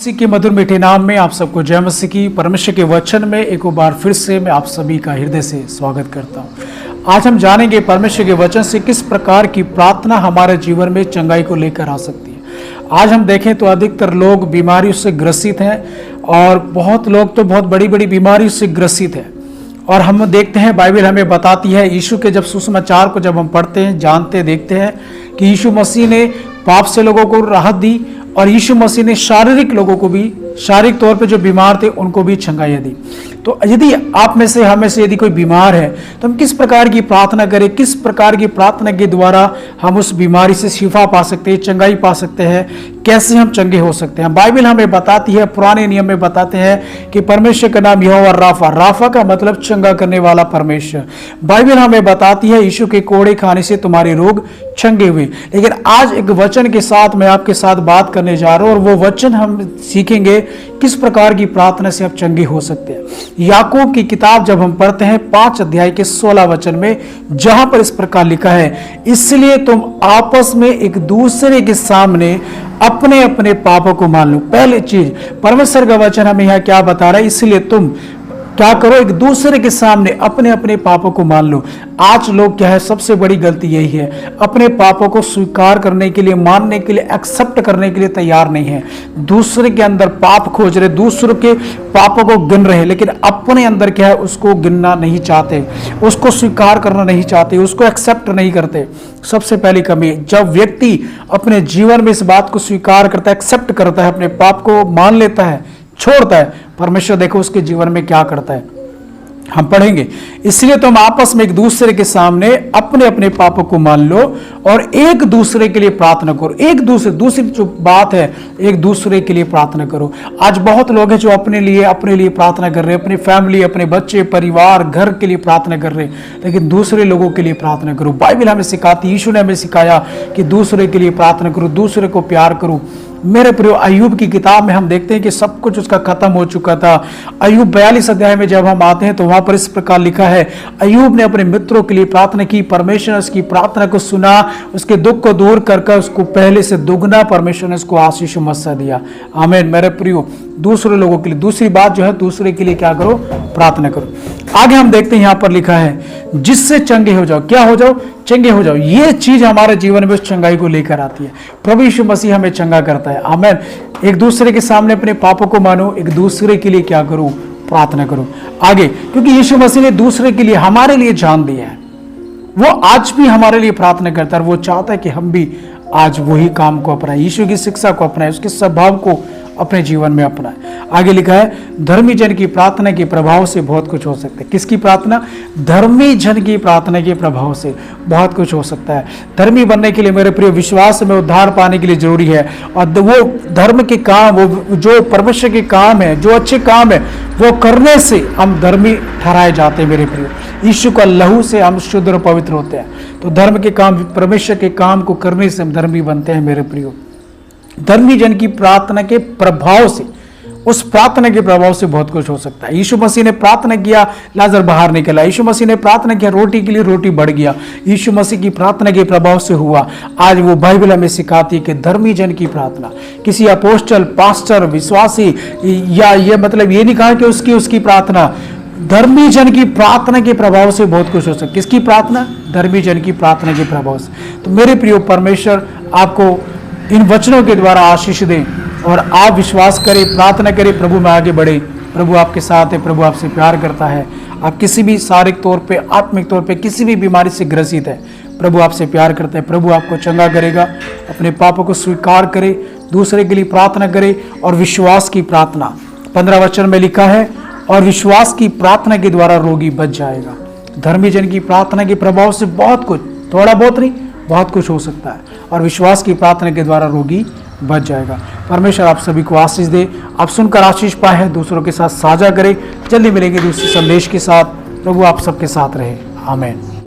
मसीह के मधुर मीठे नाम में आप सबको जय मसीह की। परमेश्वर के वचन में एक बार फिर से मैं आप सभी का हृदय से स्वागत करता हूं। आज हम जानेंगे परमेश्वर के वचन से किस प्रकार की प्रार्थना हमारे जीवन में चंगाई को लेकर आ सकती है। आज हम देखें तो अधिकतर लोग बीमारियों से ग्रसित हैं और बहुत लोग तो बहुत बड़ी बड़ी बीमारियों से ग्रसित हैं। और हम देखते हैं बाइबल हमें बताती है, यीशु के जब सुसमाचार को जब हम पढ़ते हैं, जानते देखते हैं कि यीशु मसीह ने पाप से लोगों को राहत दी और यीशु मसीह ने शारीरिक लोगों को भी, शारीरिक तौर पे जो बीमार थे उनको भी चंगाइयाँ दी। तो यदि आप में से, हमें से यदि कोई बीमार है तो हम किस प्रकार की प्रार्थना करें, किस प्रकार की प्रार्थना के द्वारा हम उस बीमारी से शिफा पा सकते हैं, चंगाई पा सकते हैं, कैसे हम चंगे हो सकते हैं। बाइबल हमें बताती है, पुराने नियम में बताते हैं कि परमेश्वर का नाम यहोवा राफा, राफा का मतलब चंगा करने वाला परमेश्वर। बाइबल हमें बताती है यीशु के कोड़े खाने से तुम्हारे रोग चंगे हुए। लेकिन आज एक वचन के साथ मैं आपके साथ बात करने जा रहा हूं और वो वचन हम सीखेंगे किस प्रकार की प्रार्थना से आप चंगे हो सकते हैं। याकूब की किताब जब हम पढ़ते हैं 5 अध्याय के 16 वचन में, जहां पर इस प्रकार लिखा है, इसलिए तुम आपस में एक दूसरे के सामने अपने अपने पापों को मान लो। पहली चीज परमेश्वर का वचन हमें यहाँ क्या बता रहा है, इसलिए तुम क्या करो, एक दूसरे के सामने अपने अपने पापों को मान लो। आज लोग क्या है, सबसे बड़ी गलती यही है, अपने पापों को स्वीकार करने के लिए, मानने के लिए, एक्सेप्ट करने के लिए तैयार नहीं है। दूसरे के अंदर पाप खोज रहे, दूसरों के पापों को गिन रहे, लेकिन अपने अंदर क्या है उसको गिनना नहीं चाहते, उसको स्वीकार करना नहीं चाहते, उसको एक्सेप्ट नहीं करते। सबसे पहली कमी, जब व्यक्ति अपने जीवन में इस बात को स्वीकार करता है, एक्सेप्ट करता है, अपने पाप को मान लेता है, छोड़ता है, परमेश्वर देखो उसके जीवन में क्या करता है। हम पढ़ेंगे, इसलिए तुम आपस में एक दूसरे के सामने अपने अपने पापों को मान लो और एक दूसरे के लिए प्रार्थना करो। दूसरी जो बात है, एक दूसरे के लिए प्रार्थना करो। आज बहुत लोग हैं जो अपने लिए प्रार्थना कर रहे हैं, अपनी फैमिली, अपने बच्चे, परिवार, घर के लिए प्रार्थना कर रहे हैं, लेकिन दूसरे लोगों के लिए प्रार्थना करो। बाइबल हमें सिखाती, यीशु ने हमें सिखाया कि दूसरे के लिए प्रार्थना करो, दूसरे को प्यार करो। मेरे प्रिय, अय्यूब की किताब में हम देखते हैं कि सब कुछ उसका खत्म हो चुका था। अय्यूब 42 अध्याय में जब हम आते हैं तो वहां पर इस प्रकार लिखा है, अय्यूब ने अपने मित्रों के लिए प्रार्थना की, परमेश्वर ने उसकी प्रार्थना को सुना, उसके दुख को दूर कर उसको पहले से दुगना परमेश्वर ने उसको आशीष मस्सा दिया। आमीन। मेरे प्रियो, दूसरे लोगों के लिए, दूसरी बात जो है, दूसरे के लिए क्या करो, प्रार्थना करो। आगे हम देखते हैं, यहां पर लिखा है, जिससे चंगे हो जाओ। क्या हो जाओ? चंगे हो जाओ। ये चीज हमारे जीवन में उस चंगाई को लेकर आती है। प्रभु यीशु मसीह हमें चंगा करता है। आमीन। एक दूसरे के सामने अपने पापों को मानो, एक दूसरे के लिए क्या करो, प्रार्थना करो। आगे, क्योंकि यीशु मसीह ने दूसरे के लिए, हमारे लिए जान दिया है, वो आज भी हमारे लिए प्रार्थना करता है। वो चाहता है कि हम भी आज वही काम को अपनाएं, यीशु की शिक्षा को अपनाएं, उसके स्वभाव को अपने जीवन में अपनाएं। आगे लिखा है, धर्मी जन की प्रार्थना के प्रभाव से बहुत कुछ हो सकता है। किसकी प्रार्थना? धर्मी जन की प्रार्थना के प्रभाव से बहुत कुछ हो सकता है। धर्मी बनने के लिए मेरे प्रिय, विश्वास में उद्धार पाने के लिए जरूरी है। और वो धर्म के काम, वो जो परमेश्वर के काम है, जो अच्छे काम है, वो करने से हम धर्मी ठहराए जाते हैं। मेरे प्रिय, यीशु का लहू से हम शुद्ध और पवित्र होते हैं। तो धर्म के काम, परमेश्वर के काम को करने से हम धर्मी बनते हैं। मेरे प्रियो, धर्मी जन की प्रार्थना के प्रभाव से, उस प्रार्थना के प्रभाव से बहुत कुछ हो सकता है। यीशु मसीह ने प्रार्थना किया, लाजर बाहर निकला। यीशु मसीह ने प्रार्थना किया, रोटी के लिए रोटी बढ़ गया। यीशु मसीह की प्रार्थना के प्रभाव से हुआ। आज वो बाइबल हमें सिखाती है कि धर्मी जन की प्रार्थना, किसी अपोस्टल, पास्टर, विश्वासी, या ये मतलब ये नहीं कहा कि उसकी प्रार्थना, धर्मी जन की प्रार्थना के प्रभाव से बहुत कुछ हो सकता है। किसकी प्रार्थना? धर्मी जन की प्रार्थना के प्रभाव से। तो मेरे प्रिय, परमेश्वर आपको इन वचनों के द्वारा आशीष दें और आप विश्वास करें, प्रार्थना करें, प्रभु में आगे बढ़े। प्रभु आपके साथ है, प्रभु आपसे प्यार करता है। आप किसी भी शारीरिक तौर पे, आत्मिक तौर पे किसी भी बीमारी से ग्रसित है, प्रभु आपसे प्यार करता है। प्रभु आपको चंगा करेगा। अपने पापों को स्वीकार करें, दूसरे के लिए प्रार्थना करें और विश्वास की प्रार्थना। 15 वचन में लिखा है, और विश्वास की प्रार्थना के द्वारा रोगी बच जाएगा। धर्मी जन की प्रार्थना के प्रभाव से बहुत कुछ, थोड़ा बहुत नहीं, बहुत कुछ हो सकता है। और विश्वास की प्रार्थना के द्वारा रोगी बच जाएगा। परमेश्वर आप सभी को आशीष दे। आप सुनकर आशीष पाए, दूसरों के साथ साझा करें। जल्दी मिलेंगे दूसरे संदेश के साथ। प्रभु आप सबके साथ रहे। आमीन।